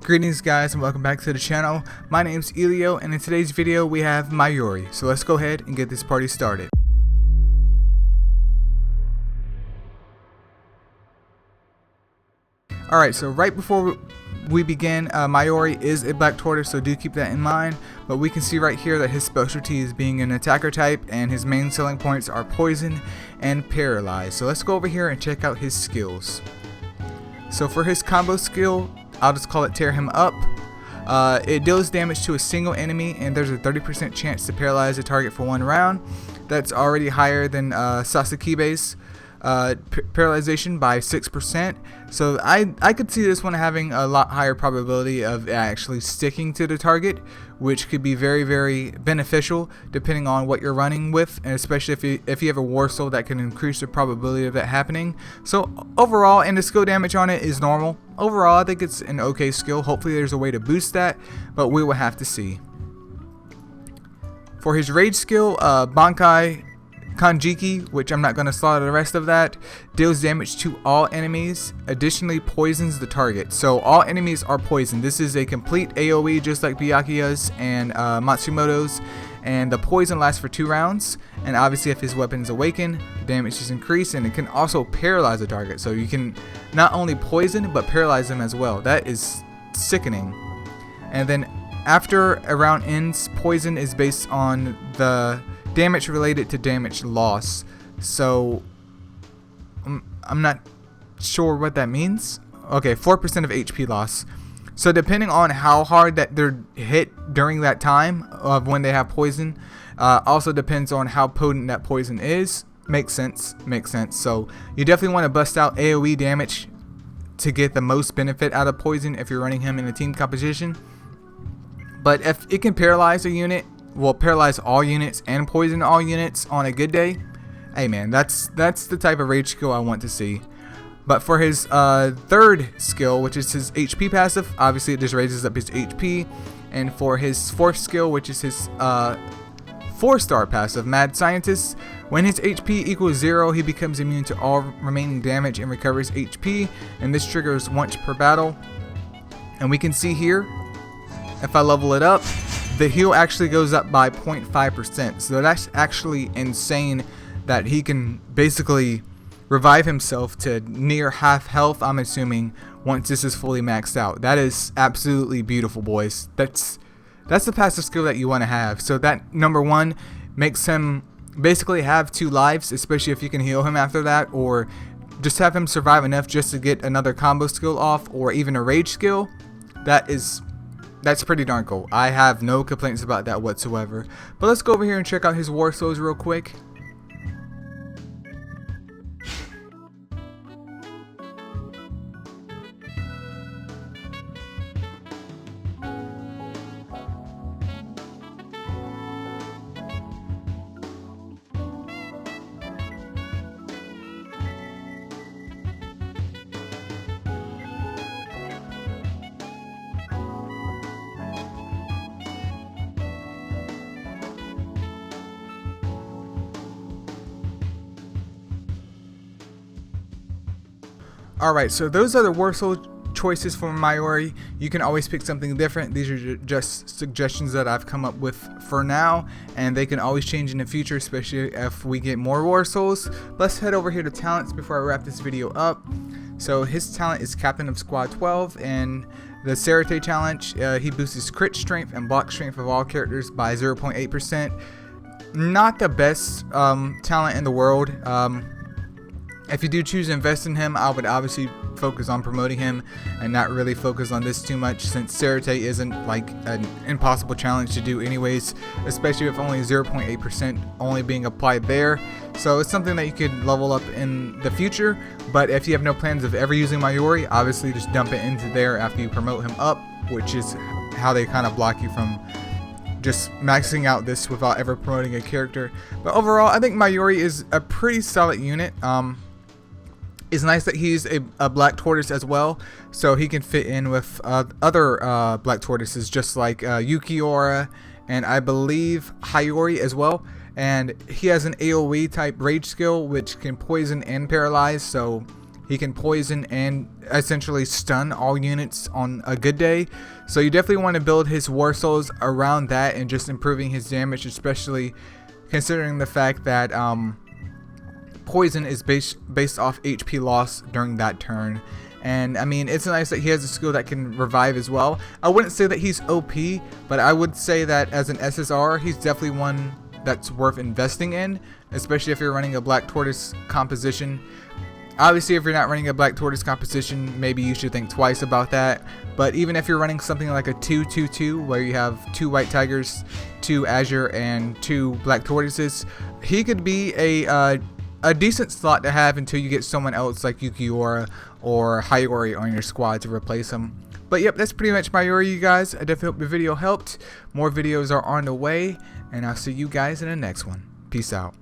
Greetings guys and welcome back to the channel. My name's Elio and in today's video we have Mayuri. So let's go ahead and get this party started. Alright, so right before we begin, Mayuri is a black tortoise, so do keep that in mind. But we can see right here that his specialty is being an attacker type and his main selling points are poison and paralyze. So let's go over here and check out his skills. So for his combo skill, I'll just call it Tear Him Up. It deals damage to a single enemy and there's a 30% chance to paralyze a target for 1 round. That's already higher than Sasukebe's paralyzation by 6%. So I could see this one having a lot higher probability of actually sticking to the target, which could be very, very beneficial depending on what you're running with, and especially if you have a War Soul, that can increase the probability of that happening. So overall, and the skill damage on it is normal. Overall, I think it's an okay skill. Hopefully there's a way to boost that, but we will have to see. For his rage skill, Bankai Kanjiki, which I'm not going to slaughter the rest of that, deals damage to all enemies, additionally poisons the target. So all enemies are poisoned. This is a complete AoE just like Byakuya's and Matsumoto's, and the poison lasts for 2 rounds, and obviously if his weapon is awakened, damage is increased, and it can also paralyze the target. So you can not only poison but paralyze them as well. That is sickening. And then after a round ends, poison is based on the damage related to damage loss. So I'm not sure what that means. Okay, 4% of HP loss. So depending on how hard that they're hit during that time of when they have poison, also depends on how potent that poison is. Makes sense. So you definitely want to bust out AoE damage to get the most benefit out of poison if you're running him in a team composition. But if it can paralyze a unit, will paralyze all units and poison all units on a good day, hey man, that's the type of rage skill I want to see. But for his third skill, which is his HP passive, obviously it just raises up his HP. And for his fourth skill, which is his 4-star passive, Mad Scientist, when his HP equals 0, he becomes immune to all remaining damage and recovers HP, and this triggers once per battle. And we can see here, if I level it up, the heal actually goes up by 0.5%. So that's actually insane that he can basically revive himself to near half health, I'm assuming, once this is fully maxed out. That is absolutely beautiful, boys. That's the passive skill that you want to have. So that, number 1, makes him basically have 2 lives, especially if you can heal him after that, or just have him survive enough just to get another combo skill off, or even a rage skill. That's pretty darn cool. I have no complaints about that whatsoever. But let's go over here and check out his War Souls real quick. Alright, so those are the War Soul choices for Mayuri. You can always pick something different. These are just suggestions that I've come up with for now, and they can always change in the future, especially if we get more War Souls. Let's head over here to talents before I wrap this video up. So his talent is Captain of Squad 12, and the Serite challenge, he boosts his crit strength and block strength of all characters by 0.8%. Not the best talent in the world. If you do choose to invest in him, I would obviously focus on promoting him and not really focus on this too much, since Serite isn't like an impossible challenge to do anyways, especially with only 0.8% only being applied there. So it's something that you could level up in the future, but if you have no plans of ever using Mayuri, obviously just dump it into there after you promote him up, which is how they kind of block you from just maxing out this without ever promoting a character. But overall, I think Mayuri is a pretty solid unit. It's nice that he's a black tortoise as well, so he can fit in with other black tortoises, just like Yukiora and I believe Hayori as well. And he has an AoE type rage skill which can poison and paralyze, so He can poison and essentially stun all units on a good day. So you definitely want to build his War Souls around that and just improving his damage, especially considering the fact that poison is based off HP loss during that turn. And I mean, it's nice that he has a skill that can revive as well. I wouldn't say that he's OP, but I would say that as an SSR, he's definitely one that's worth investing in, especially if you're running a Black Tortoise composition. Obviously, if you're not running a Black Tortoise composition, maybe you should think twice about that. But even if you're running something like a 2-2-2, where you have 2 White Tigers, 2 Azure, and 2 Black Tortoises, he could be a decent slot to have until you get someone else like Yukiura or Hayori on your squad to replace him. But yep, that's pretty much Mayuri, you guys. I definitely hope the video helped. More videos are on the way, and I'll see you guys in the next one. Peace out.